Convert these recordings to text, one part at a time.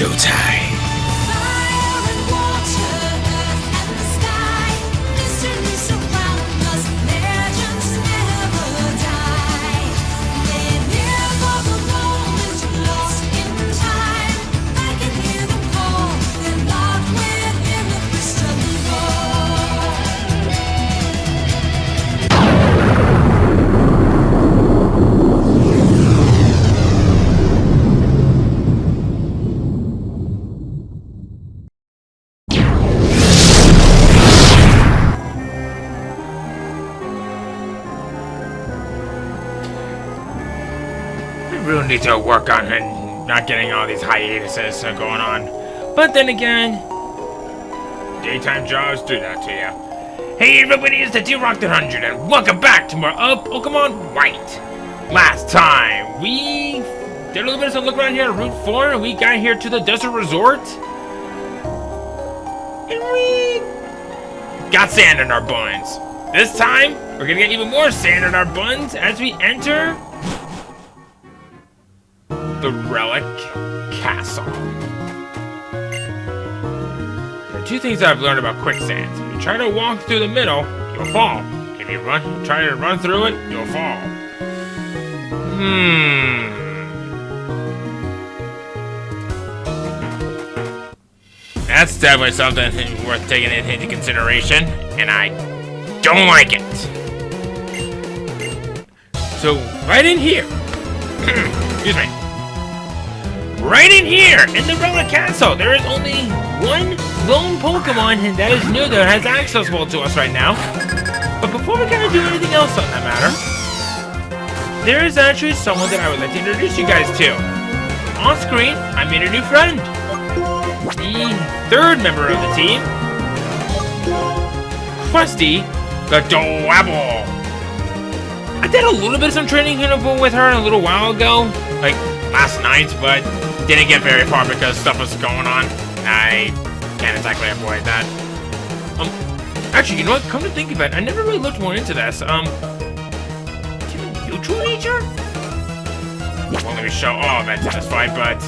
showtime. Really need to work on not getting all these hiatuses going on. But then again, daytime jobs do that to you. Hey everybody, it's the T-Rock 100 and welcome back to more of Pokemon White. Last time, we did a little bit of some look around here at Route 4 and we got here to the Desert Resort. And we got sand in our buns. This time, we're gonna get even more sand in our buns as we enter the Relic Castle. There are two things that I've learned about quicksands. If you try to walk through the middle, you'll fall. If you try to run through it, you'll fall. That's definitely something worth taking into consideration, and I don't like it. So, right in here, excuse me, right in here, in the Relic Castle, there is only one lone Pokemon that is new that has accessible to us right now. But before we kind of do anything else on that matter, there is actually someone that I would like to introduce you guys to. On screen, I made a new friend. The third member of the team, Krusty the Dwabble. I did a little bit of some training with her a little while ago, like last night, but didn't get very far because stuff was going on. I can't exactly avoid that. Actually, you know what? Come to think of it, I never really looked more into this. Do you have a neutral nature? Won't let me show all of it in this fight, but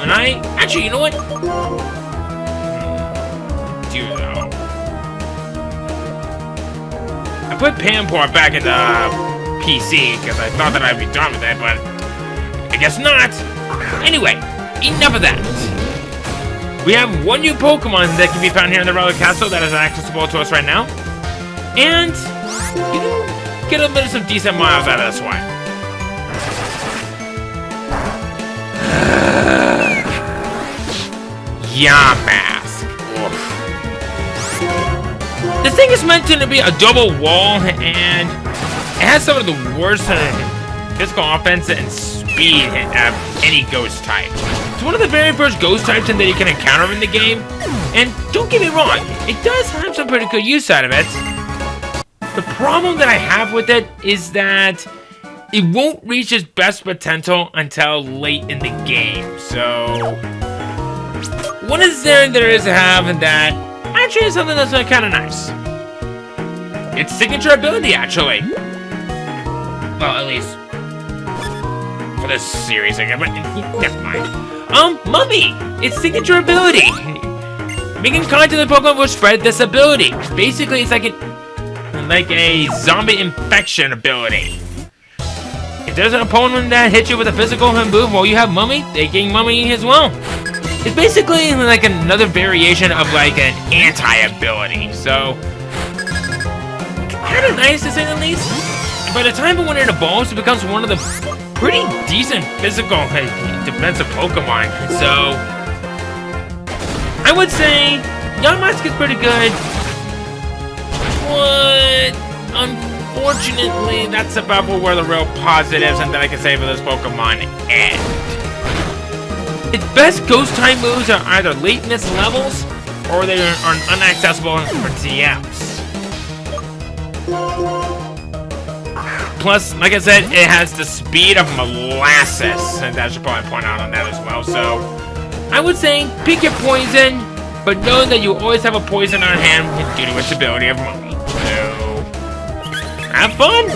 and I actually, you know what? Do though. I put Pampor back in the PC because I thought that I'd be done with it, but I guess not. Anyway, enough of that. We have one new Pokemon that can be found here in the Relic Castle that is accessible to us right now. And you can get a bit of some decent miles out of this one. Yamask. This thing is meant to be a double wall, and it has some of the worst physical offense and speed of any ghost type. It's one of the very first ghost types that you can encounter in the game, and don't get me wrong, it does have some pretty good use out of it. The problem that I have with it is that it won't reach its best potential until late in the game, so what is there is to have that actually is something that's kind of nice. Its signature ability, actually. Well, at least for this series again, but never mind. Mummy! Its signature ability! Making contact with Pokemon will spread this ability. Basically, it's like a zombie infection ability. If there's an opponent that hits you with a physical move while you have Mummy, they gain Mummy as well. It's basically like another variation of like an anti-ability, so kind of nice to say the least. And by the time when it evolves, it becomes one of the pretty decent physical defensive Pokemon. So I would say Yamask is pretty good, but unfortunately that's about where the real positives and that I can say for this Pokemon end. Its best ghost type moves are either late in its levels or they are unaccessible for TMs. Plus, like I said, it has the speed of molasses, and I should probably point out on that as well. So, I would say pick your poison, but know that you always have a poison on hand due to its ability of Mummy. So, have fun!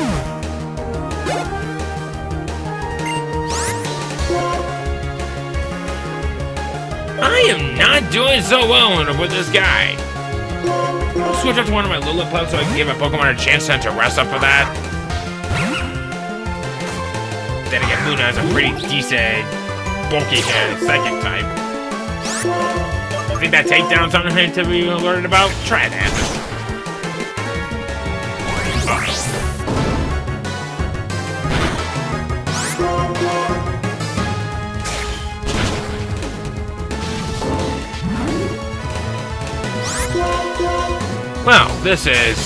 am not doing so well with this guy. I'll switch up to one of my Lillipups so I can give my Pokemon a chance to rest up for that. Then again, Luna has a pretty decent, bulky psychic type. You think that takedown's something to be alerted about? Try that. Well, this is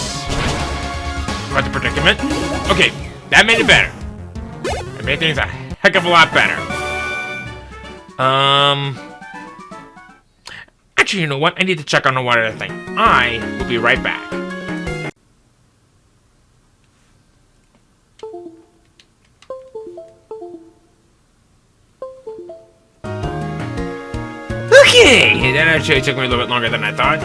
quite the predicament. Okay, that made it better. It made things a heck of a lot better. Actually, you know what? I need to check on one other thing. I will be right back. Okay, that actually took me a little bit longer than I thought.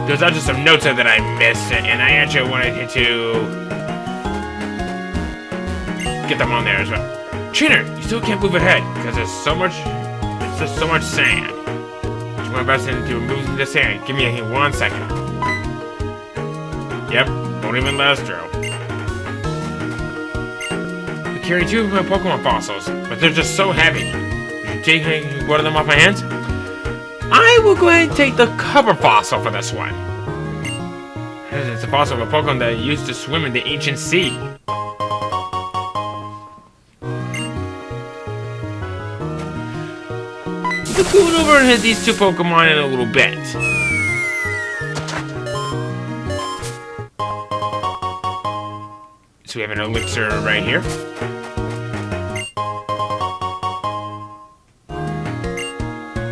There's actually some notes there that I missed, and I actually wanted to get them on there as well. Trainer, you still can't move ahead because there's so much. It's just so much sand. Do my best to remove the sand. Give me 1 second. Yep, won't even let us through. I carry 2 of my Pokemon fossils, but they're just so heavy. Would you take one of them off my hands? I will go ahead and take the cover fossil for this one. It's a fossil of a Pokemon that used to swim in the ancient sea. We'll go over and hit these 2 Pokemon in a little bit. So we have an elixir right here.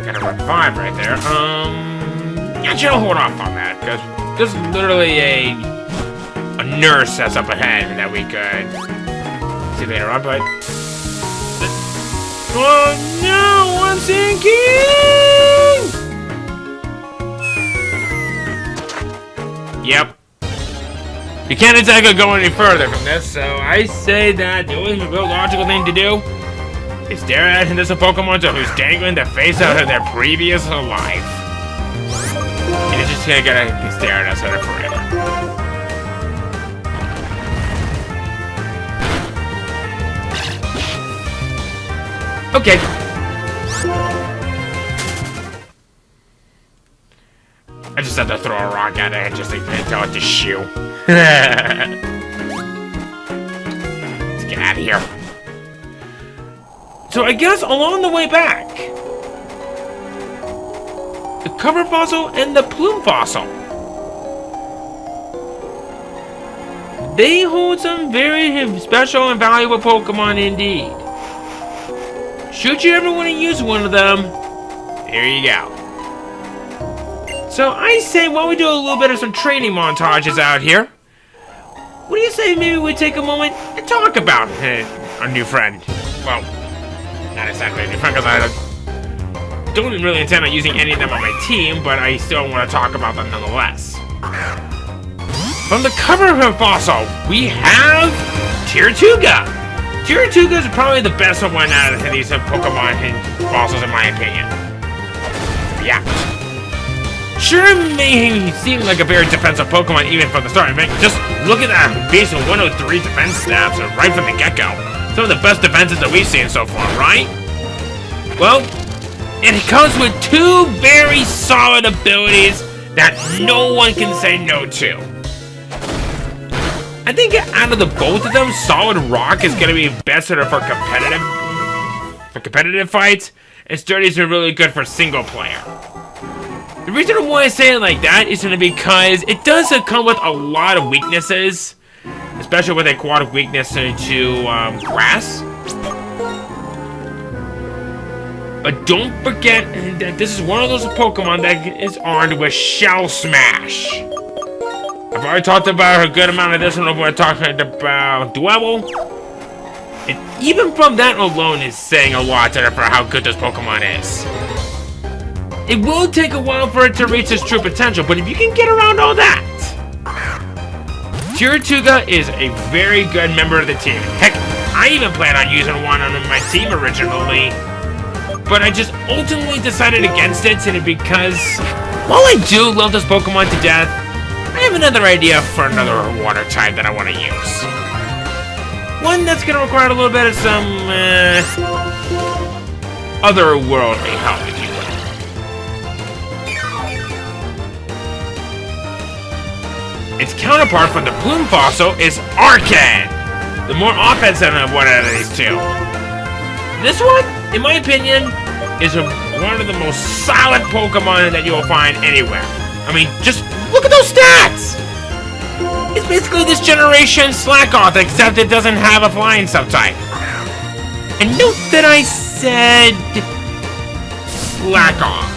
Got a revive right there. Actually, I'll hold off on that because there's literally a nurse that's up ahead that we could see later on, but. Oh no, I'm sinking! Yep. You can't exactly go any further from this, so I say that the only real logical thing to do is stare at this Pokemon who's dangling the face out of their previous life. And it's just gonna stare at us forever. Okay. I just had to throw a rock at it and just tell it to shoo. Let's get out of here. So I guess along the way back, the cover fossil and the plume fossil, they hold some very special and valuable Pokemon indeed. Should you ever want to use one of them, here you go. So I say, while we do a little bit of some training montages out here, what do you say maybe we take a moment and talk about our new friend? Well, not exactly a new friend, because I don't really intend on using any of them on my team, but I still want to talk about them nonetheless. From the cover of her fossil, we have Tirtuga. Tirtuga is probably the best one out of these Pokemon fossils, in my opinion. Yeah. Sure, it may seem like a very defensive Pokemon even from the start. I mean, just look at that base of 103 defense stats right from the get-go. Some of the best defenses that we've seen so far, right? Well, it comes with 2 very solid abilities that no one can say no to. I think out of the both of them, Solid Rock is going to be best for competitive fights, and Sturdy is really good for single player. The reason why I say it like that is because it does come with a lot of weaknesses, especially with aquatic weakness to grass. But don't forget that this is one of those Pokemon that is armed with Shell Smash. I've already talked about a good amount of this one when we're talking about Dwebble. And even from that alone is saying a lot for how good this Pokemon is. It will take a while for it to reach its true potential, but if you can get around all that, Tirtuga is a very good member of the team. Heck, I even plan on using one on my team originally. but I just ultimately decided against it simply because while I do love this Pokemon to death, I have another idea for another water type that I want to use. One that's going to require a little bit of some otherworldly help, if you will. Its counterpart from the Plume Fossil is Arcan, the more offensive of one of these two. This one, in my opinion, is one of the most solid Pokemon that you will find anywhere. I mean, just look at those stats! It's basically this generation Slackoth, except it doesn't have a flying subtype. And note that I said Slackoth.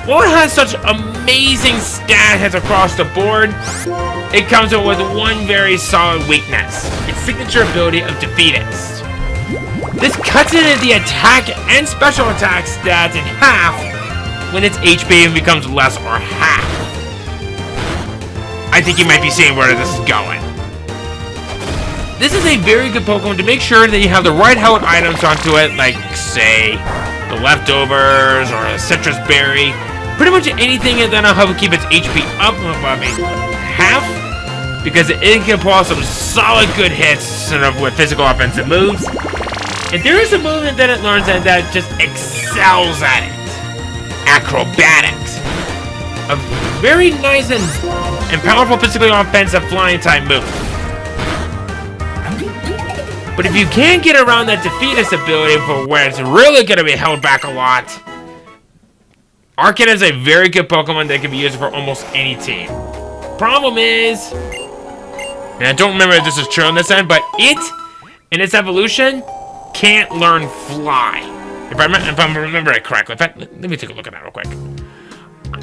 While it has such amazing stats across the board, it comes with one very solid weakness: its signature ability of Defeatist. This cuts into the attack and special attack stats in half when its HP becomes less or half. I think you might be seeing where this is going. This is a very good Pokemon to make sure that you have the right held items onto it, like, say, the leftovers or a citrus berry. Pretty much anything that'll help keep its HP up above half, because it can pull out some solid good hits with physical offensive moves. And there is a movement that it learns that just excels at it: acrobatics. A very nice and powerful physically offensive flying type move. But if you can't get around that Defeatist ability for where it's really going to be held back a lot, Arcan is a very good Pokemon that can be used for almost any team. Problem is, and I don't remember if this is true on this end, but it, in its evolution, can't learn Fly. If I remember it correctly. In fact, let me take a look at that real quick.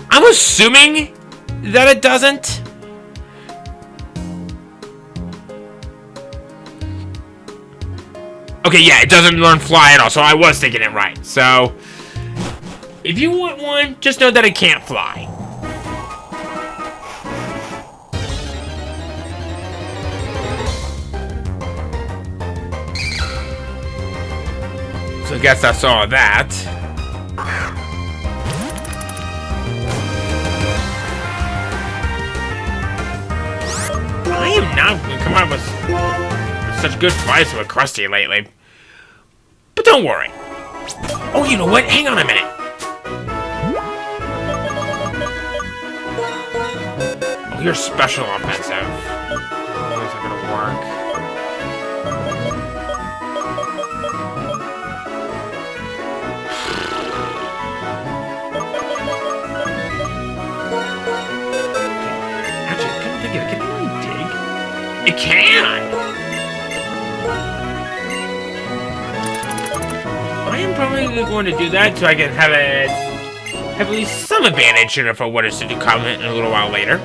I'm assuming that it doesn't. Okay, yeah, it doesn't learn Fly at all, so I was thinking it right. So, if you want one, just know that it can't fly. So I guess that's all of that. I am not going to come out with such good fights with Krusty lately. But don't worry. Oh, you know what? Hang on a minute. Oh, you're special offensive. Oh, is that gonna work? Actually, come think of it. Can it really dig? It can! I am probably going to do that so I can have at least some advantage for what is to come in a little while later.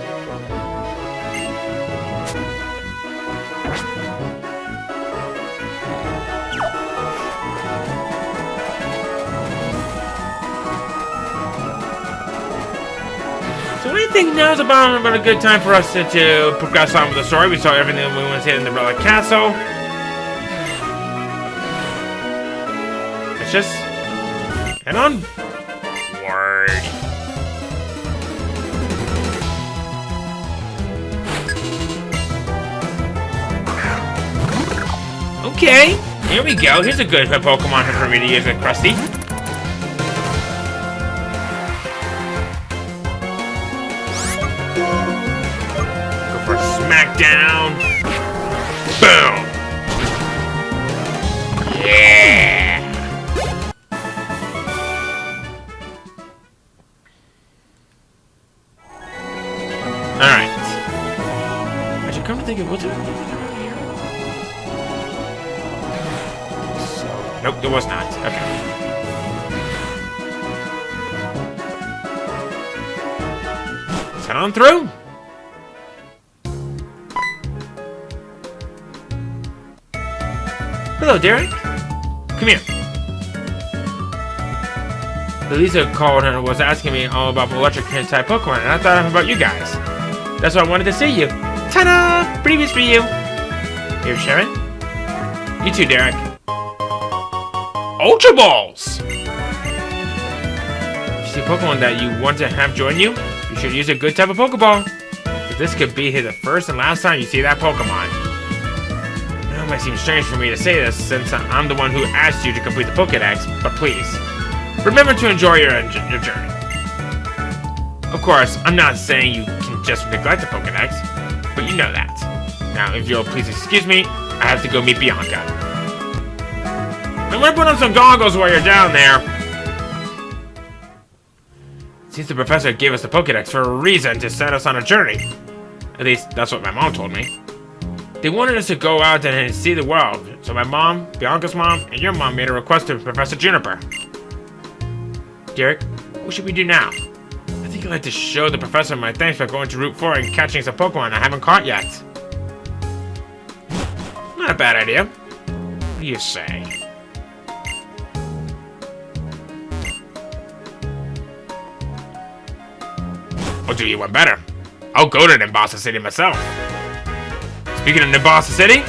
So I think now's about a good time for us to progress on with the story. We saw everything we want to see in the Relic Castle. Just head on word. Okay, here we go. Here's a good Pokemon for me to use with Krusty. Go for a smackdown. Boom. Yeah. Alright. I should come to think of what's around here. So, nope, there was not. Okay. Let's head on through. Hello, Derek. Come here. Lisa called and was asking me all about electric type Pokemon, and I thought about you guys. That's why I wanted to see you. Ta-da! Previous for you. Here, Sharon. You too, Derek. Ultra Balls! If you see a Pokemon that you want to have join you, you should use a good type of Pokeball. This could be the first and last time you see that Pokemon. Now, it might seem strange for me to say this since I'm the one who asked you to complete the Pokédex, but please, remember to enjoy your journey. Of course, I'm not saying you can just neglect the Pokédex, but you know that. Now, if you'll please excuse me, I have to go meet Bianca. I'm gonna put on some goggles while you're down there. Seems the professor gave us the Pokédex for a reason to set us on a journey. At least, that's what my mom told me. They wanted us to go out and see the world, so my mom, Bianca's mom, and your mom made a request to Professor Juniper. Derek, what should we do now? I think I'd like to show the professor my thanks for going to Route 4 and catching some Pokemon I haven't caught yet. Not a bad idea. What do you say? I'll do you one better. I'll go to Nimbasa City myself. Speaking of Nimbasa City,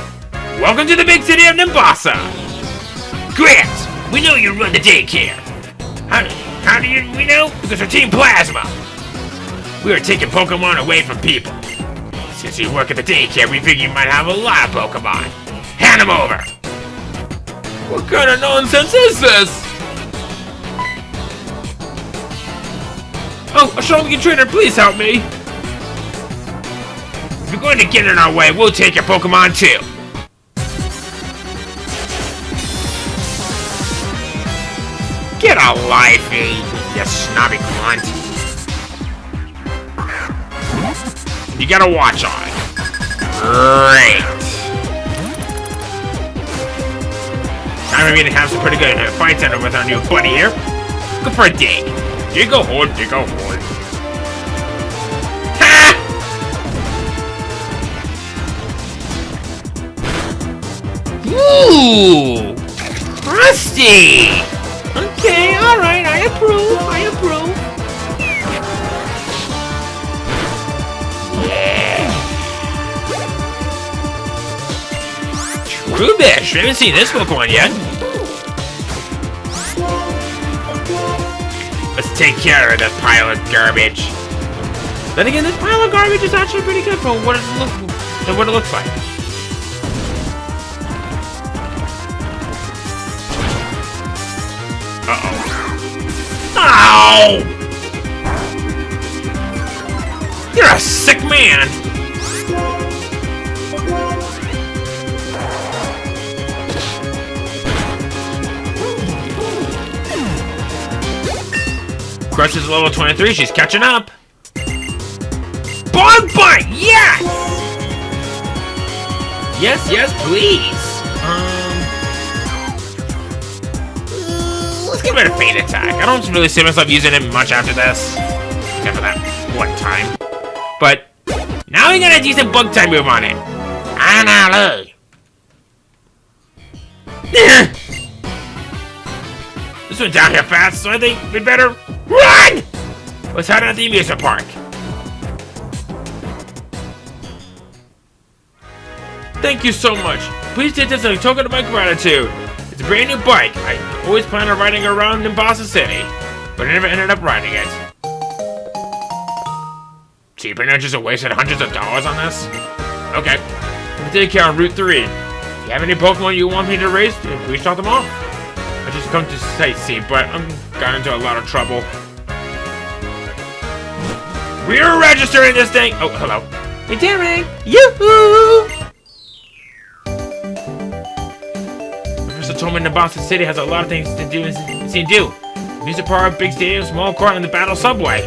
welcome to the big city of Nimbasa! Grant, we know you run the daycare. How do we know? Because we're Team Plasma. We are taking Pokemon away from people. Since you work at the daycare, we figure you might have a lot of Pokemon. Hand them over! What kind of nonsense is this? Oh, a Shulman trainer, please help me! If you're going to get in our way, we'll take your Pokemon too. Get a life, you snobby cunt. You got a watch on. Great. Time for me to have some pretty good fights in with our new buddy here. Go for a dig. Dig a hole, dig a hole. Ha! Ooh! Crusty! Okay, alright, I approve, Yeah! Trubbish! I haven't seen this Pokemon yet. Let's take care of this pile of garbage. Then again, this pile of garbage is actually pretty good for what it looks like. Uh-oh. Ow! You're a sick man! Crush is level 23, she's catching up. Bug Bite! Yes! Yes, please. Let's give it a Fade Attack. I don't really see myself using it much after this. Except for that one time. But now we got a decent bug type move on it. Annalie. This went down here fast, so I think we better run! Let's head out to the amusement park. Thank you so much. Please take this as a token of my gratitude. It's a brand new bike. I always planned on riding around Nimbasa City, but I never ended up riding it. Cheap and just wasted hundreds of dollars on this? Okay. I'm taking care on Route 3. If you have any Pokemon you want me to raise, please start them off. I just come to sightsee, but I'm got into a lot of trouble. We're registering this thing! Oh, hello. Hey, Derek! Yoo-hoo! Professor told me Nimbasa City has a lot of things to do and do. Music park, big stadium, small court, and the battle subway.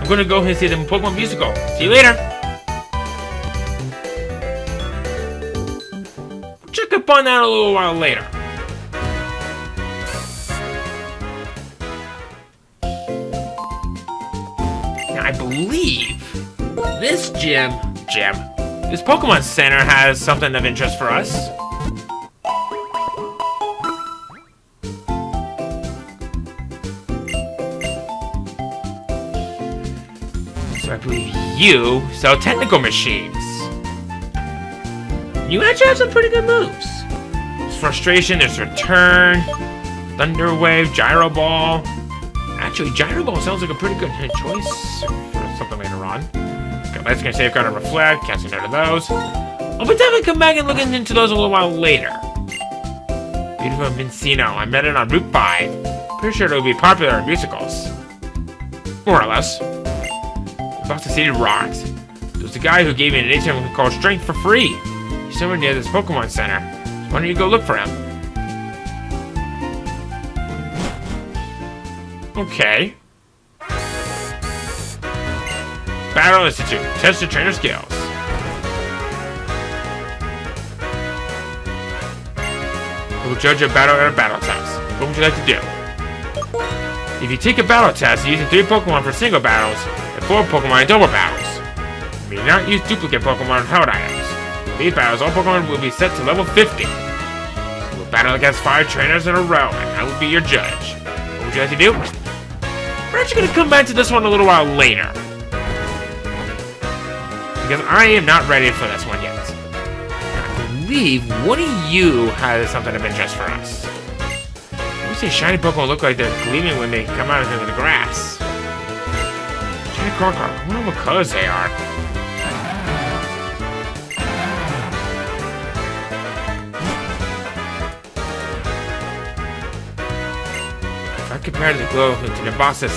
I'm gonna go and see the Pokemon musical. See you later! Check up on that a little while later. Now, I believe this this Pokemon Center has something of interest for us. So I believe you sell technical machines. You actually have some pretty good moves. Frustration, there's Return, Thunder Wave, Gyro Ball. Actually, Gyro Ball sounds like a pretty good choice for something later on. Okay, let's get Safeguard and Reflect, casting out of those. I'll be definitely come back and looking into those a little while later. Beautiful Vincino, I met it on Route 5. Pretty sure it'll be popular in musicals. More or less. Nimbasa City rocks. There's a guy who gave me an item called Strength for free. He's somewhere near this Pokemon Center. So why don't you go look for him? Okay. Battle Institute. Test your trainer skills. We'll judge your battle at a battle test. What would you like to do? If you take a battle test using 3 Pokemon for single battles and 4 Pokemon in double battles, you may not use duplicate Pokemon held items. In these battles, all Pokemon will be set to level 50. We'll battle against 5 trainers in a row, and I will be your judge. What would you like to do? We're actually going to come back to this one a little while later, because I am not ready for this one yet. I believe one of you has something of interest for us. You say shiny Pokemon look like they're gleaming when they come out into the grass. Shiny Crocar, I wonder what colors they are. If I compare the glow to Nimbasas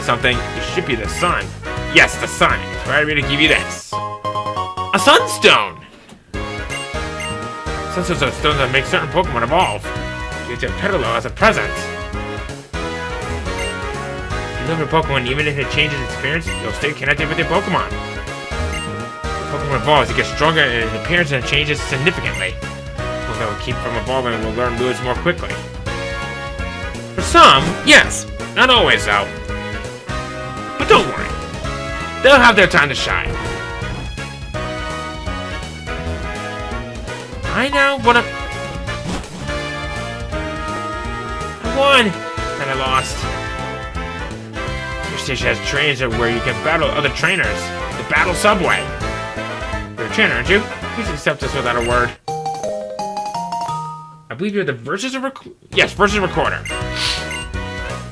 something, it should be the sun. Yes, the sun. Inspired me to give you this. A Sunstone! Sunstones are stones that make certain Pokemon evolve. You get your Pedalo as a present. If you love your Pokemon, even if it changes its appearance, you'll stay connected with your Pokemon. The Pokemon evolves, it gets stronger in its appearance and changes significantly. Pokemon that will keep from evolving will learn moves more quickly. For some, yes. Not always, though. But don't worry. They'll have their time to shine. I now wanna... I won! Then I lost. Your station has trains where you can battle other trainers. The Battle Subway. You're a trainer, aren't you? Please accept this without a word. I believe you're the Versus Recorder. Yes, Versus Recorder.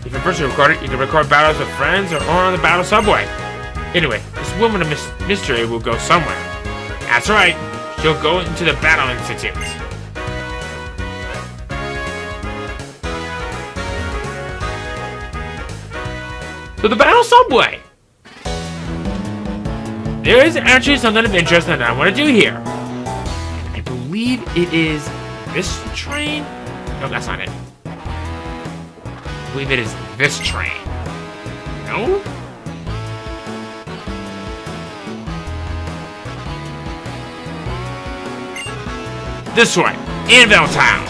If you're Versus Recorder, you can record battles with friends or on the Battle Subway. Anyway, this woman of mystery will go somewhere. That's right. She'll go into the Battle Institute. So the Battle Subway. There is actually something of interest that I want to do here. I believe it is this train. No, that's not it. I believe it is this train. No? This way, Anvil Town.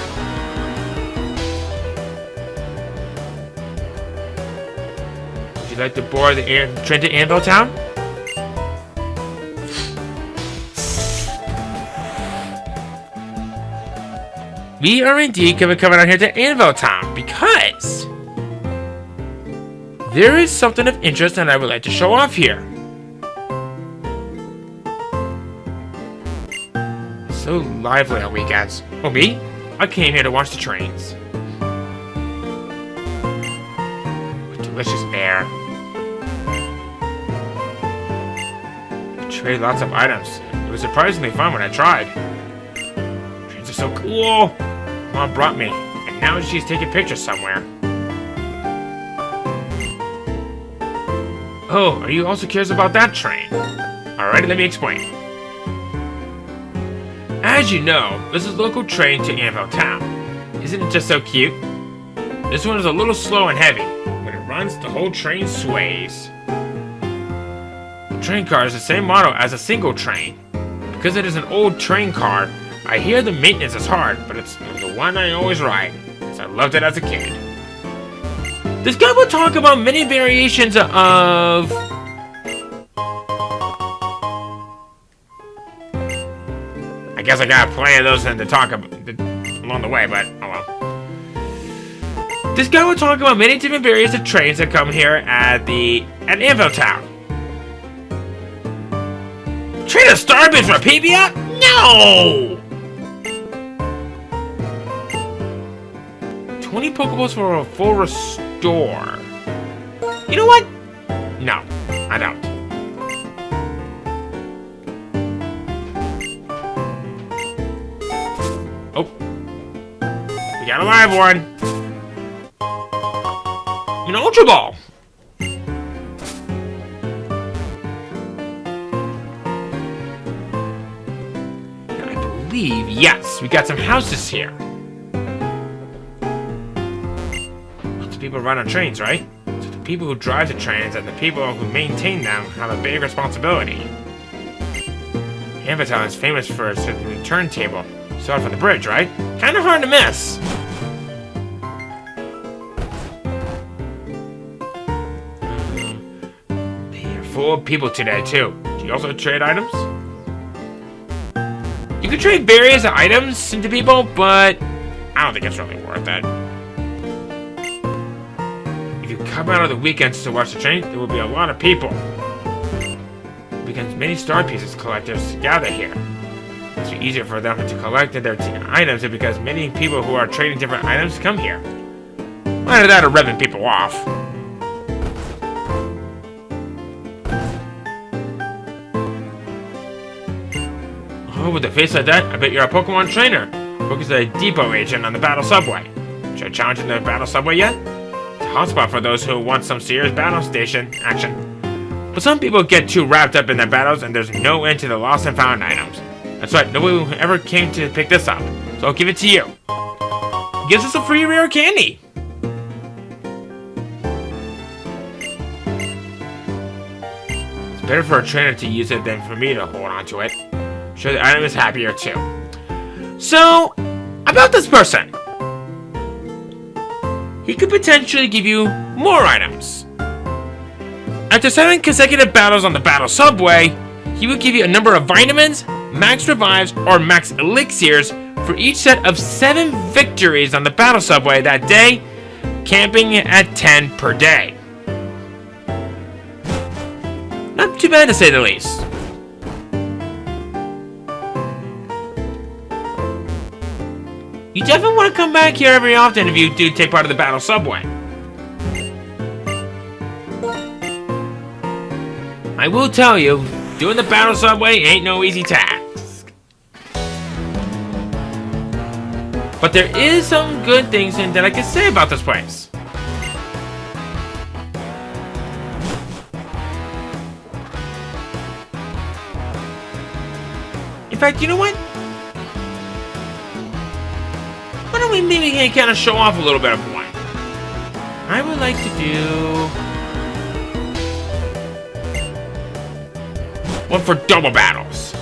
Would you like to board the train to Anvil Town? We are indeed coming out here to Anvil Town because there is something of interest that I would like to show off here. So lively on weekends. Oh, me? I came here to watch the trains. With delicious air. I traded lots of items. It was surprisingly fun when I tried. Trains are so cool. Mom brought me, and now she's taking pictures somewhere. Oh, are you also curious about that train? Alrighty, let me explain. As you know, this is a local train to Anvil Town. Isn't it just so cute? This one is a little slow and heavy. When it runs, the whole train sways. The train car is the same model as a single train. Because it is an old train car, I hear the maintenance is hard, but it's the one I always ride, because I loved it as a kid. This guy will talk about many variations of... I guess I got plenty of those to talk about along the way, but oh well. This guy will talk about many different variants of trains that come here at Anvil Town. Train of Starbits for Pavia? No! Pokeballs for a full restore. You know what? No, I don't. Oh. We got a live one. An Ultra Ball. I believe, yes, we got some houses here. Lots of people run on trains, right? So the people who drive the trains and the people who maintain them have a big responsibility. Nimbasa is famous for its turntable. Saw it from the bridge, right? Kinda hard to miss. They're full of people today, too. Do you also trade items? You can trade various items into people, but I don't think it's really worth it. If you come out on the weekends to watch the train, there will be a lot of people. Because many star pieces collectors gather here. It's easier for them to collect their items because many people who are trading different items come here. Either that or ripping people off. Oh, with a face like that, I bet you're a Pokemon trainer. Focus as a depot agent on the battle subway. Should I challenge in the battle subway yet? It's a hotspot for those who want some serious battle station action. But some people get too wrapped up in their battles and there's no end to the lost and found items. That's right, nobody ever came to pick this up, so I'll give it to you. It gives us a free rare candy. It's better for a trainer to use it than for me to hold on to it. Sure, the item is happier too. So, about this person. He could potentially give you more items. After 7 consecutive battles on the battle subway, he will give you a number of vitamins, max revives, or max elixirs for each set of 7 victories on the battle subway that day, camping at 10 per day. Not too bad to say the least. You definitely want to come back here every often if you do take part of the battle subway. I will tell you, doing the battle subway ain't no easy task. But there is some good things that I can say about this place. In fact, you know what? Why don't we maybe kind of show off a little bit of one? I would like to do one for double battles.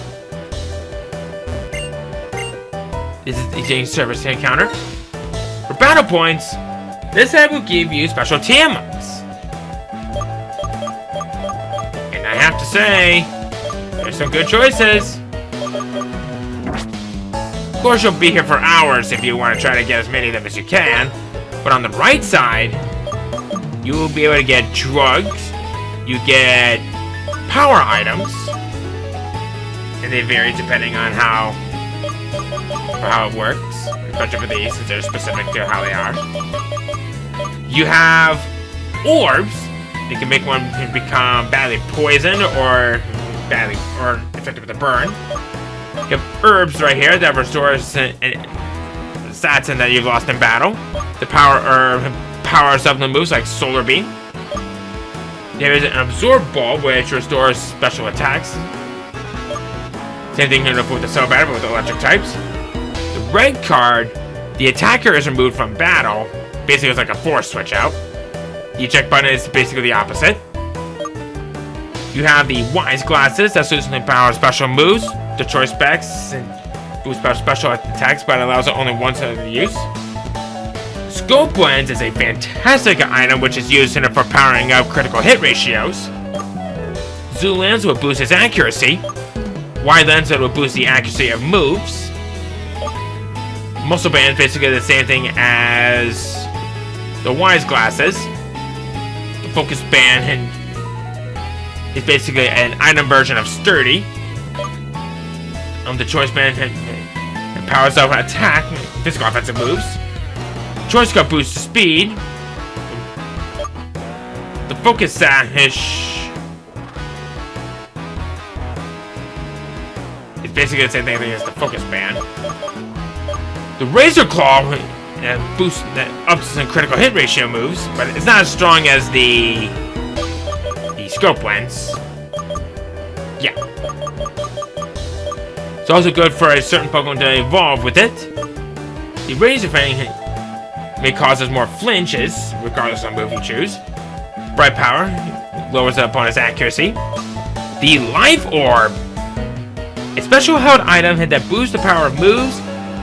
This is the exchange service encounter. For battle points, this head will give you special TMs. And I have to say, there's some good choices. Of course, you'll be here for hours if you want to try to get as many of them as you can. But on the right side, you will be able to get drugs. You get power items. And they vary depending on how it works. Especially for these, since they're specific to how they are. You have orbs. They can make one become badly poisoned or affected with a burn. You have herbs right here that restores stats that you've lost in battle. The power herb powers up the moves like Solar Beam. There is an Absorb Ball, which restores special attacks. Same thing here with the Cell Battle, but with electric types. The red card, the attacker is removed from battle. Basically, it's like a force switch out. The eject button is basically the opposite. You have the Wise Glasses that sufficiently power special moves. The choice specs and boost special attacks, but allows it only once of use. Scope Lens is a fantastic item which is used for powering up critical hit ratios. Zoom Lens will boost its accuracy. Wide Lens will boost the accuracy of moves. Muscle Band is basically the same thing as the Wise Glasses. The Focus Band is basically an item version of Sturdy. The Choice Band powers up attack, physical offensive moves. Choice Scope boosts the speed. The Focus Sash is basically the same thing as the Focus Band. The Razor Claw boosts that ups and critical hit ratio moves, but it's not as strong as the Scope Lens. Yeah. It's also good for a certain Pokemon to evolve with it. The Razor Fang may cause us more flinches, regardless of the move you choose. Bright Power lowers the opponent's accuracy. The Life Orb, a special held item that boosts the power of moves,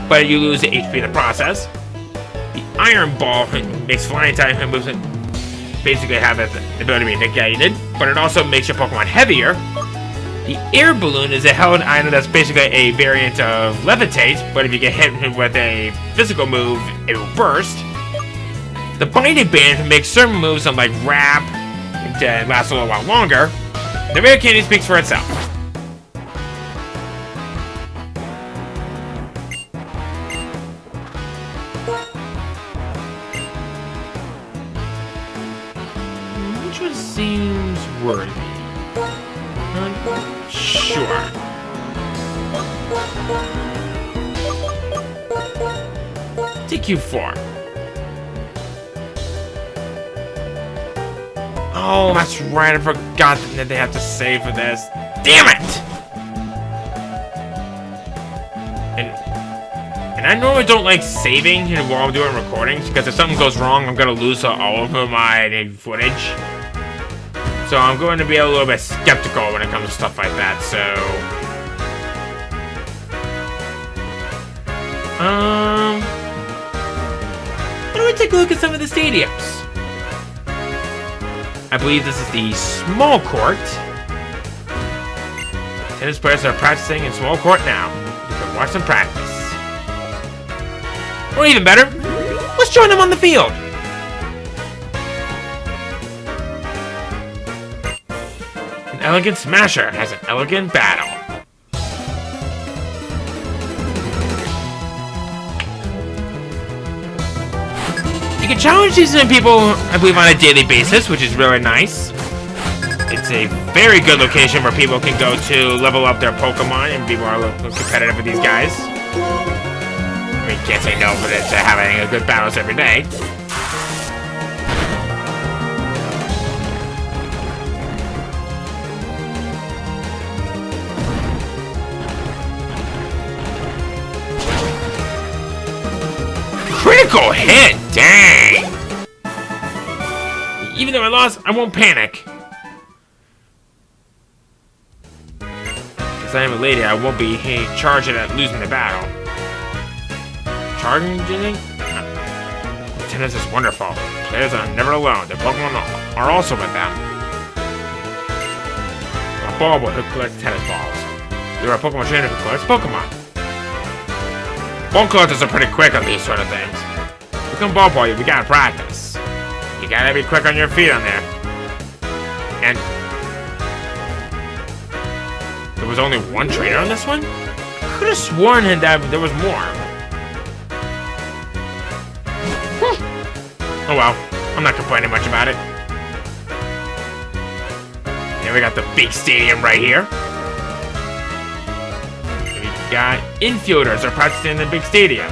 but you lose the HP in the process. The Iron Ball makes flying type moves basically have the ability to be negated, but it also makes your Pokemon heavier. The Air Balloon is a held item that's basically a variant of Levitate, but if you get hit with a physical move, it will burst. The Binding Band makes certain moves like Wrap to last a little while longer. The Rare Candy speaks for itself. Which one seems worthy? Sure. TQ4. Oh, that's right. I forgot that they have to save for this. Damn it! And I normally don't like saving while I'm doing recordings because if something goes wrong, I'm gonna lose all of my footage. So I'm going to be a little bit skeptical when it comes to stuff like that, so... Why don't we take a look at some of the stadiums? I believe this is the small court. Tennis players are practicing in small court now. You can watch them practice. Or even better, let's join them on the field. Elegant Smasher has an elegant battle. You can challenge these people, I believe, on a daily basis, which is really nice. It's a very good location where people can go to level up their Pokemon and be more competitive with these guys. I mean, can't say no for this to having good battles every day. Critical hit! Dang! Even though I lost, I won't panic. Because I am a lady, I won't be charging at losing the battle. Charging? Tennis is wonderful. Players are never alone. Their Pokemon are also with them. A ball boy who collects tennis balls. There are Pokemon trainer who collects Pokemon. Ball collectors are pretty quick on these sort of things. Become ball boy, we gotta practice. You gotta be quick on your feet on there. And there was only one trainer on this one? I could have sworn that there was more. Oh well, I'm not complaining much about it. Here we got the big stadium right here. We got infielders that are practicing in the big stadium.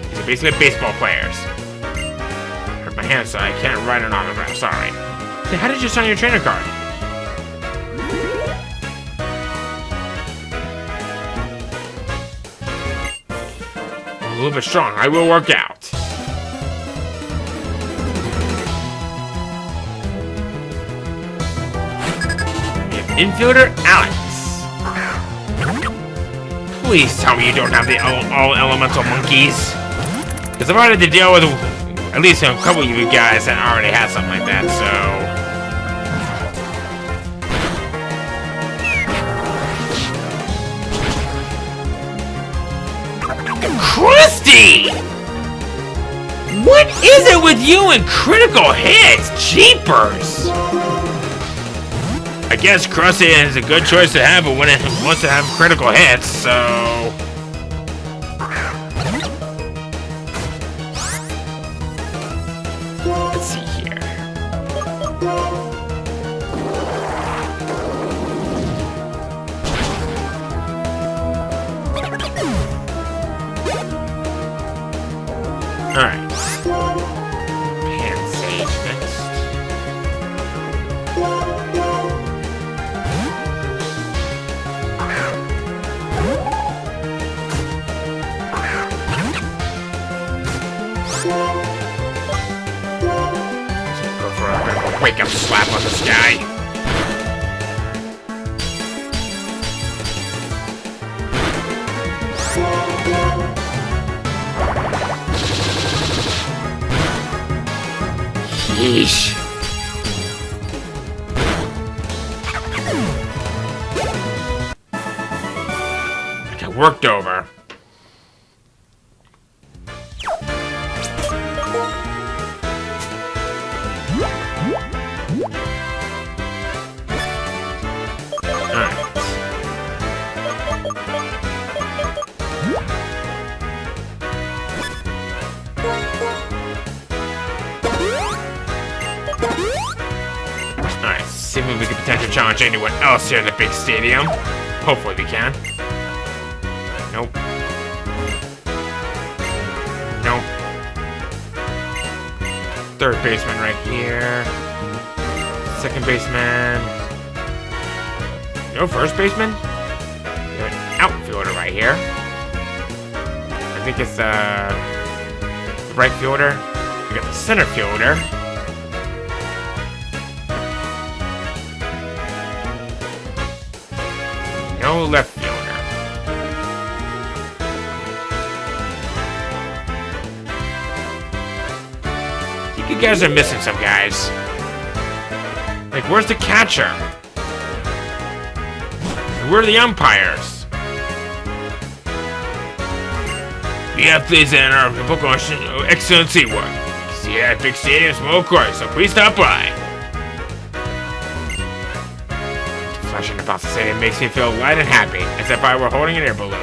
These are basically baseball players. I hurt my hand, so I can't write an autograph, sorry. So how did you sign your trainer card? I'm a little bit strong, I will work out. Infielder Alex. Please tell me you don't have the all elemental monkeys. Because I've already had to deal with at least a couple of you guys that already had something like that, so. Christy! What is it with you and critical hits? Jeepers! I guess Krusty is a good choice to have when it wants to have critical hits, so... Alright. Pan Sage next. Go for a wake up slap on this guy. Yeesh. I got worked over. Alright, see if we can potentially challenge anyone else here in the big stadium. Hopefully we can. Nope. Nope. Third baseman right here. Second baseman. No first baseman? We have an outfielder right here. I think it's the right fielder. We got the center fielder. No left fielder. I think you guys are missing some guys. Like, where's the catcher? And where are the umpires? The athletes and our Pokemon Excellency work. See that big stadium small course, so please stop by. Flashing about the stadium makes me feel light and happy, as if I were holding an air balloon.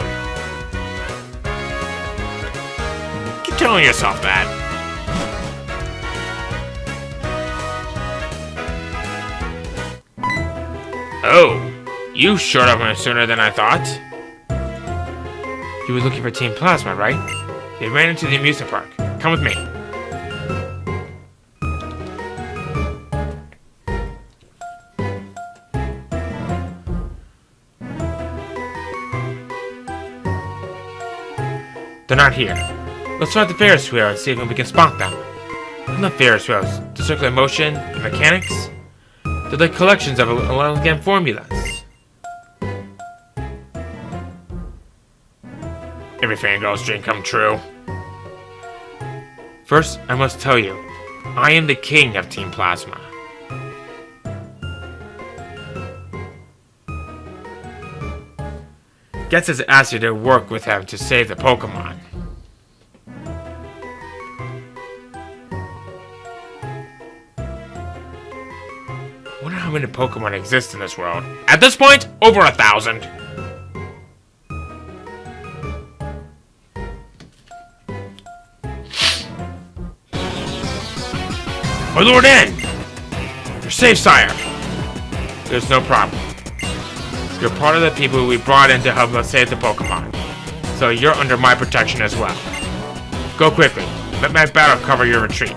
Keep telling yourself that. Oh, you showed up sooner than I thought. You were looking for Team Plasma, right? They ran into the amusement park. Come with me. They're not here. Let's start the Ferris wheel and see if we can spot them. Not Ferris wheels, the circular motion, the mechanics. They're like collections of elegant formulas. Every fangirl's dream come true. First, I must tell you, I am the king of Team Plasma. Gets has asked you to work with him to save the Pokemon. I wonder how many Pokemon exist in this world. At this point, over 1,000. My Lord N! You're safe, sire. There's no problem. You're part of the people we brought in to help us save the Pokemon. So you're under my protection as well. Go quickly. Let my battle cover your retreat.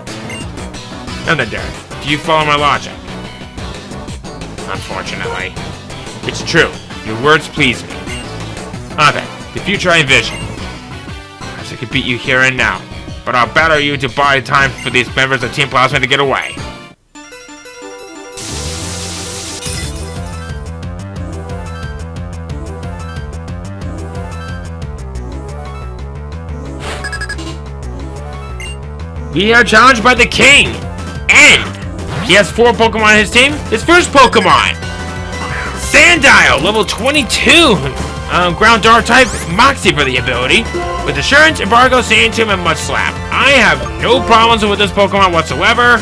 And then, Derek, do you follow my logic? Unfortunately. It's true. Your words please me. Ah then, the future I envision. Perhaps I could beat you here and now, but I'll battle you to buy time for these members of Team Plasma to get away. We are challenged by the king! And he has 4 Pokemon on his team. His first Pokemon! Sandile, level 22! Ground Dark type, Moxie for the ability. With Assurance, Embargo, Sand Tomb, and Mud Slap. I have no problems with this Pokemon whatsoever.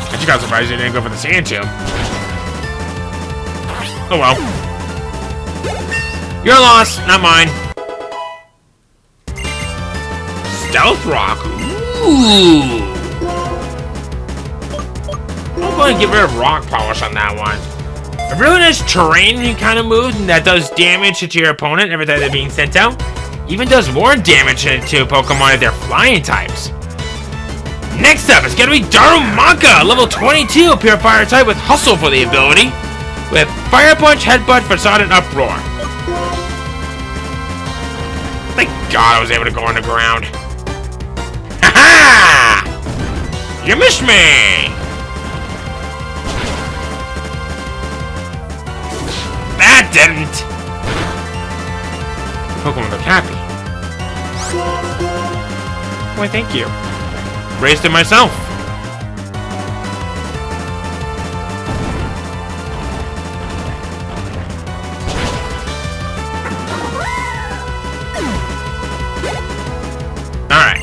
I just got surprised he didn't go for the Sand Tomb. Oh well. Your loss, not mine. Stealth Rock. Ooh. I'm going to get rid of Rock Polish on that one. A really nice terrain kind of move that does damage to your opponent every time they're being sent out. even does more damage to Pokemon if they're flying types. Next up, it's gonna be Darumaka, level 22, pure fire type with Hustle for the ability, with Fire Punch, Headbutt, Facade, and Uproar. Thank God I was able to go on the ground. Ha-ha! You missed me! That didn't! Pokemon look happy. Why, thank you. Raised it myself. Alright.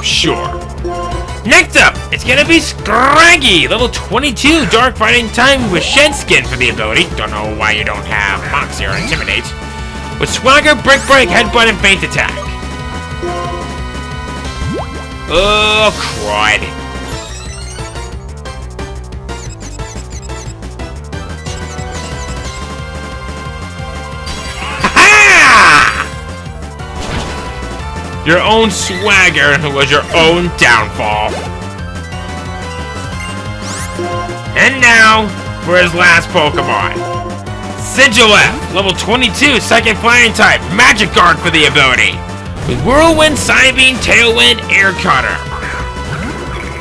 Sure. Next up, it's gonna be Scraggy, level 22, Dark Fighting Time with Shed Skin for the ability. Don't know why you don't have Moxie or Intimidate. With Swagger, Brick Break, Headbutt, and Feint Attack. Oh, crud. Your own swagger was your own downfall. And now, for his last Pokemon. Sigilef, level 22, second flying type, Magic Guard for the ability. With Whirlwind, Psybeam, Tailwind, Air Cutter.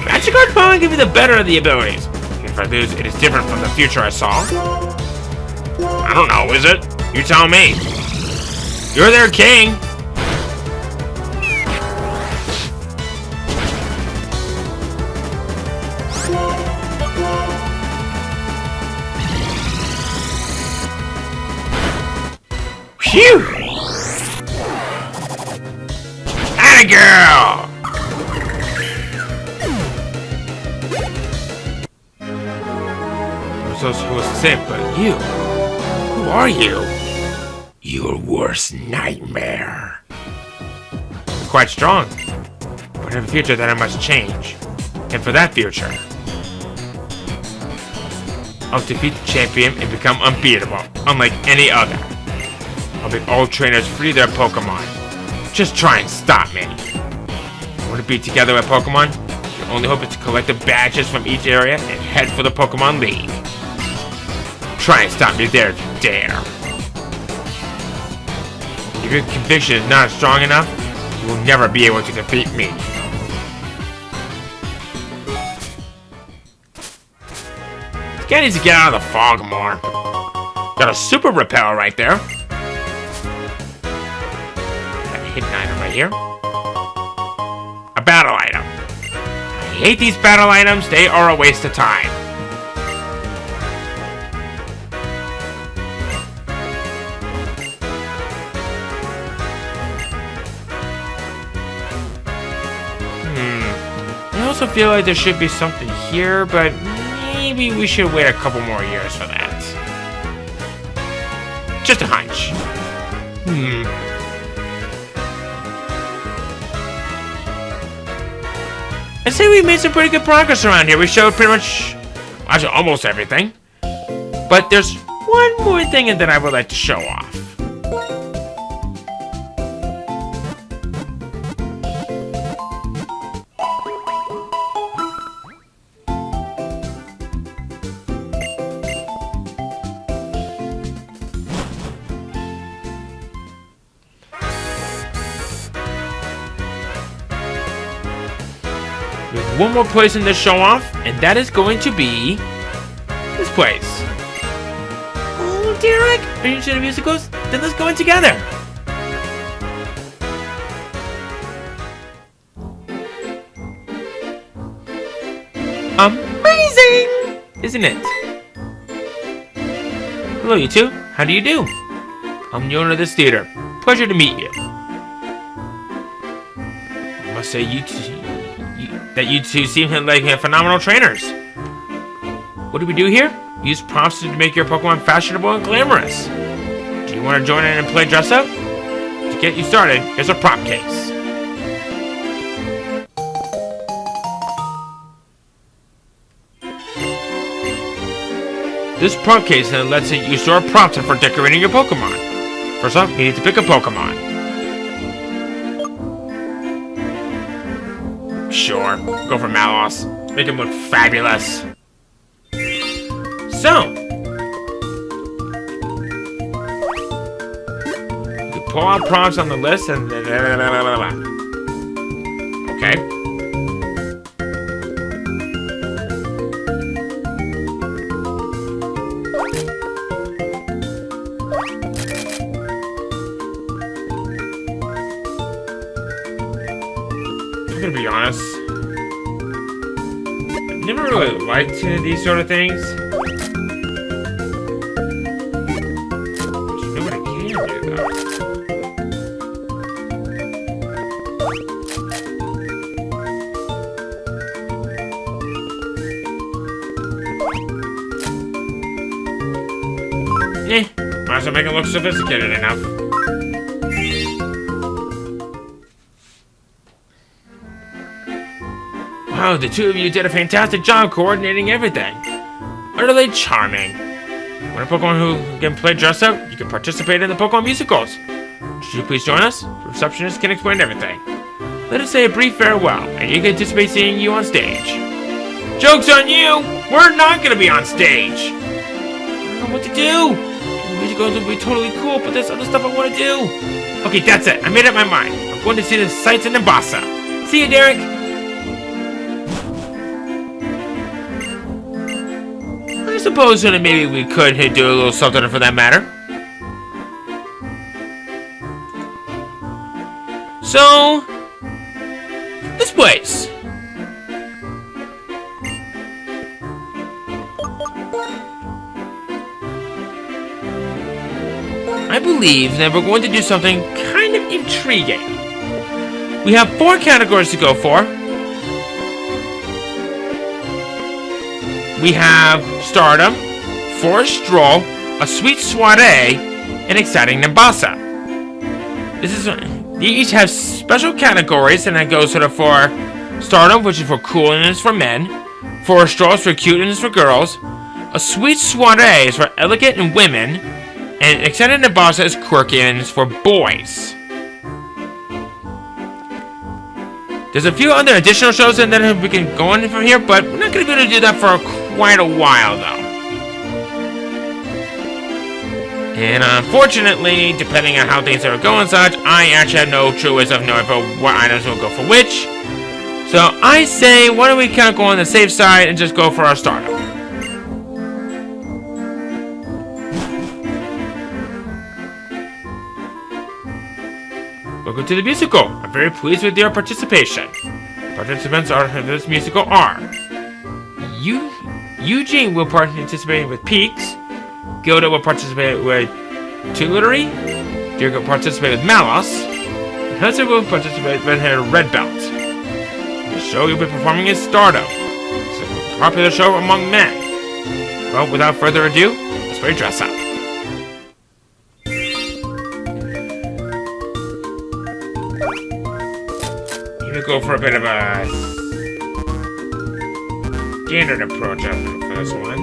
Magic Guard probably give you the better of the abilities. If I lose, it is different from the future I saw. I don't know, is it? You tell me. You're their king. Phew! Atta girl! I'm so supposed to say it, but you. Who are you? Your worst nightmare. Quite strong. But in the future, that I must change. And for that future, I'll defeat the champion and become unbeatable, unlike any other. I'll make all trainers free their Pokemon. Just try and stop me. Want to be together with Pokemon? Your only hope is to collect the badges from each area and head for the Pokemon League. Try and stop me there if you dare. If your conviction is not strong enough, you will never be able to defeat me. This guy needs to get out of the fog more. Got a Super Repel right there. Hidden item right here. A battle item. I hate these battle items. They are a waste of time. I also feel like there should be something here, but maybe we should wait a couple more years for that. Just a hunch. I'd say we made some pretty good progress around here. We showed pretty much, actually almost everything. But there's one more thing that I would like to show off. There's one more place in this show off, and that is going to be this place. Oh, Derek, are you interested in musicals? Then let's go in together. Amazing, isn't it? Hello, you two. How do you do? I'm the owner of this theater. Pleasure to meet you. I must say, you two seem like phenomenal trainers. What do we do here? Use prompts to make your Pokemon fashionable and glamorous. Do you want to join in and play dress up? To get you started, here's a prop case. This prompt case then lets you store prompts for decorating your Pokemon. First off, you need to pick a Pokemon. Sure, go for Malos. Make him look fabulous. So, you pull out prompts on the list and okay. I'm gonna be honest. I never really liked these sort of things. But you know what I can do though? Might as well make it look sophisticated enough. Wow, the two of you did a fantastic job coordinating everything. Utterly charming. Want a Pokemon who can play dress up? You can participate in the Pokemon musicals. Would you please join us? The receptionist can explain everything. Let us say a brief farewell, and you can anticipate seeing you on stage. Joke's on you! We're not gonna be on stage! I don't know what to do! The musicals will be totally cool, but there's other stuff I want to do. Okay, that's it. I made up my mind. I'm going to see the sights in Nimbasa. See you, Derek! I suppose that maybe we could do a little something for that matter. So, this place. I believe that we're going to do something kind of intriguing. We have 4 categories to go for. We have Stardom, Forest Stroll, a Sweet Soiree, and Exciting Nimbasa. They each have special categories, and that goes sort of for Stardom, which is for coolness for men, Forest Stroll is for cuteness for girls, a Sweet Soiree is for elegant and women, and Exciting Nimbasa is quirkiness for boys. There's a few other additional shows that we can go on from here, but we're not going to be able to do that for quite a while, though. And unfortunately, depending on how things are going and such, I actually have no true ways of knowing what items will go for which. So I say, why don't we kind of go on the safe side and just go for our Stardom. Welcome to the musical. I'm very pleased with your participation. Participants of this musical are Eugene will participate with Peaks, Gilda will participate with Tutelary, Dirk will participate with Malos, and Hudson will participate with her Red Belt. The show you'll be performing is Stardom. It's a popular show among men. Well, without further ado, let's play dress up. Go for a bit of a standard approach for this one.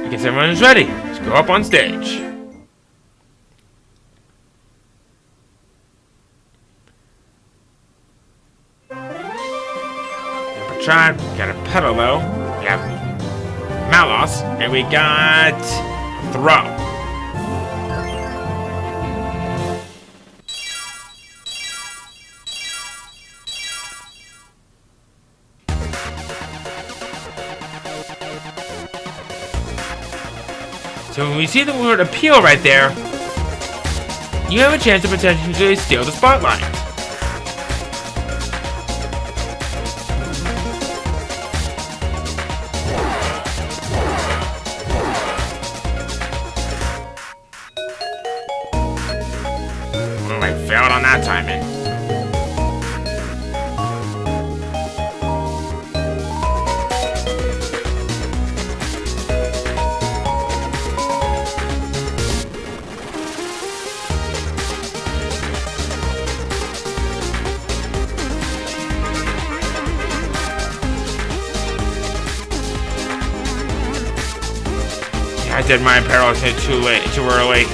I guess everyone is ready. Let's go up on stage. Tribe, we got a Pedalo, we have Malos, and we got Throw. So when we see the word appeal right there, you have a chance to potentially steal the spotlight. I failed on that timing. I did my peril too early.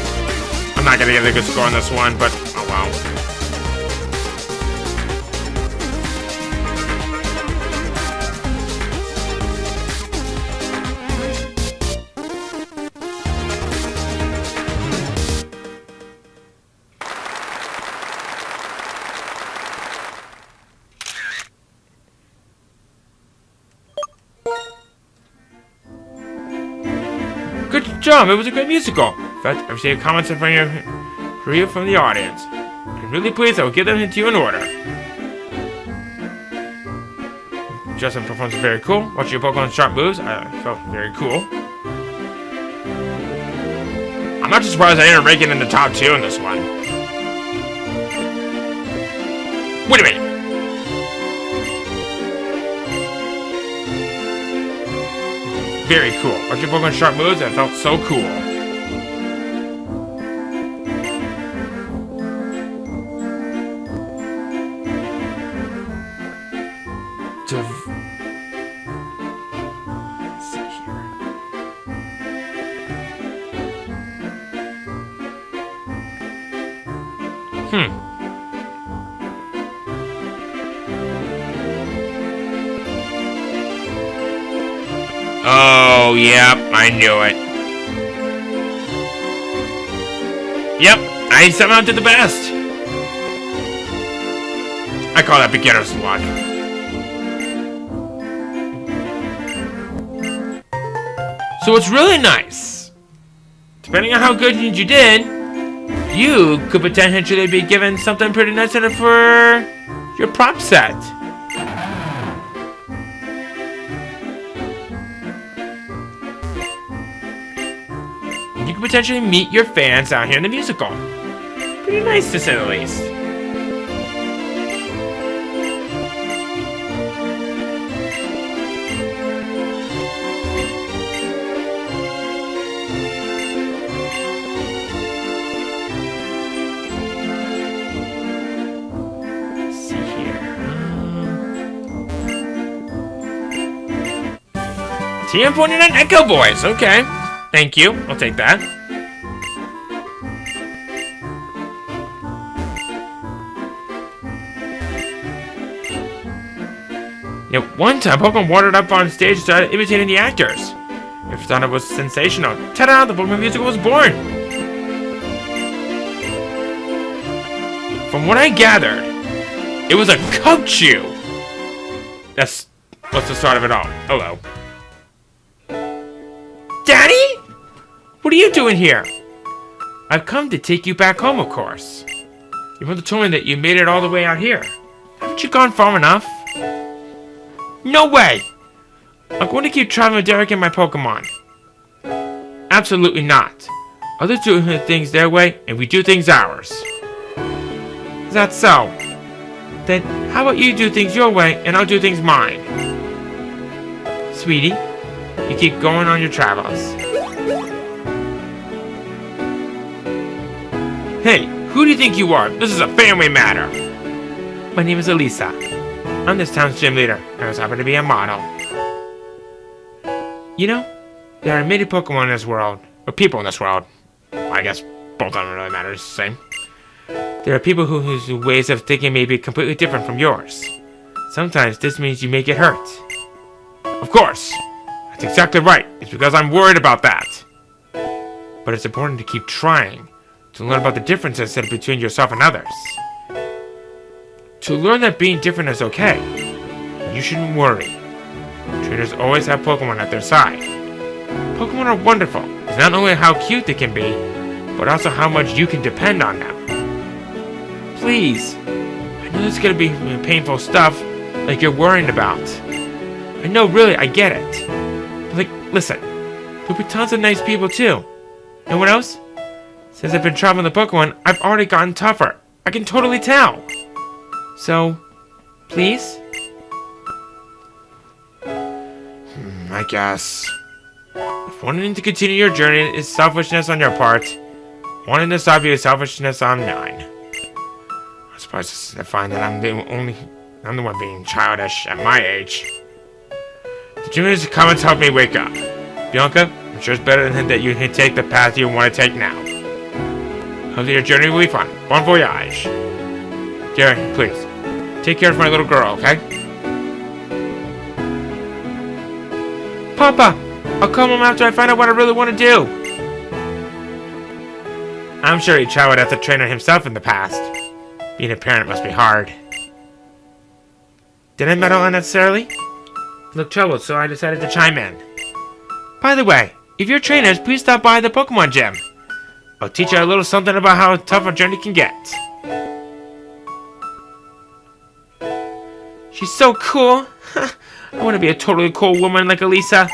I'm not gonna get a good score on this one, but oh well. Good job, it was a great musical. In fact, I received comments from you from the audience. I'm really pleased I will give them to you in order. Justin performance was very cool. Watching your Pokemon sharp moves, I felt very cool. I'm not too surprised I didn't rank it in the top 2 in this one. Wait a minute. Very cool. Watching Pokemon sharp moves, that felt so cool. Let's see here. Oh, yep, I knew it. Yep, I somehow did the best. I call that beginner's luck. So it's really nice. Depending on how good you did, you could potentially be given something pretty nice in it for your prop set. You could potentially meet your fans out here in the musical. Pretty nice to say the least. TM49 Echo Voice, okay. Thank you, I'll take that. Yet one time, Pokemon watered up on stage and started imitating the actors. If you thought it was sensational, ta-da, the Pokemon musical was born. From what I gathered, it was a Kochu. That's what's the start of it all. Hello. Daddy? What are you doing here? I've come to take you back home, of course. Your mother told me that you made it all the way out here. Haven't you gone far enough? No way! I'm going to keep traveling with Derek and my Pokemon. Absolutely not. Others do things their way, and we do things ours. Is that so? Then, how about you do things your way, and I'll do things mine? Sweetie, you keep going on your travels. Hey, who do you think you are? This is a family matter. My name is Elisa. I'm this town's gym leader. I just happen to be a model. You know, there are many Pokemon in this world, or people in this world. Well, I guess both of them really matter, it's the same. There are people whose ways of thinking may be completely different from yours. Sometimes this means you may get hurt. Of course, that's exactly right. It's because I'm worried about that. But it's important to keep trying, to learn about the differences that are between yourself and others. To learn that being different is okay. You shouldn't worry. Trainers always have Pokemon at their side. Pokemon are wonderful. It's not only how cute they can be, but also how much you can depend on them. Please. I know this is going to be painful stuff, like you're worrying about. I know, really, I get it. But, like, listen. There'll be tons of nice people, too. And what else? Since I've been traveling the Pokemon, I've already gotten tougher. I can totally tell. So, please? I guess. If wanting to continue your journey is selfishness on your part, wanting to stop you is selfishness on mine. I'm surprised to find that I'm the one being childish at my age. The gym's comments helped me wake up. Bianca, I'm sure it's better than that you can take the path you want to take now. Hopefully your journey will be fun. Bon voyage. Jerry, please, take care of my little girl, okay? Papa, I'll come home after I find out what I really want to do. I'm sure each child would have to train her himself in the past. Being a parent must be hard. Did I meddle unnecessarily? Looked troubled, so I decided to chime in. By the way, if you're trainers, please stop by the Pokemon Gym. I'll teach you a little something about how tough a journey can get. She's so cool. I want to be a totally cool woman like Elisa.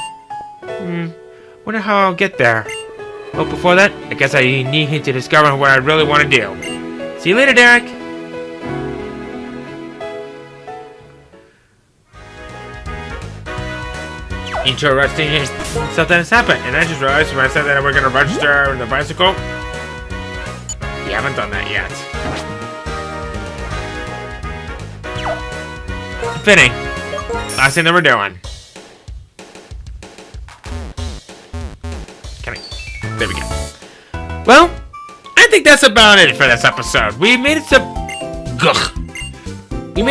Wonder how I'll get there. But before that, I guess I need to discover what I really want to do. See you later, Derek. Interesting something has happened, and I just realized when I said that we're going to register the bicycle, we haven't done that yet. Fitting. Last thing that we're doing. There we go. Well, I think that's about it for this episode. We made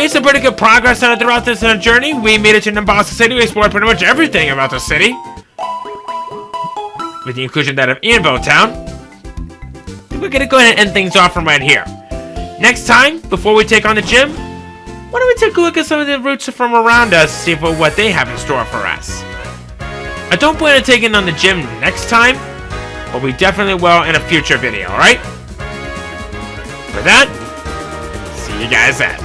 some pretty good progress throughout this journey. We made it to Nimbasa City. We explored pretty much everything about the city, with the inclusion of Anvil Town. We're gonna go ahead and end things off from right here. Next time, before we take on the gym, why don't we take a look at some of the routes from around us, see what they have in store for us. I don't plan on taking on the gym next time, but we definitely will in a future video, alright? For that, see you guys then.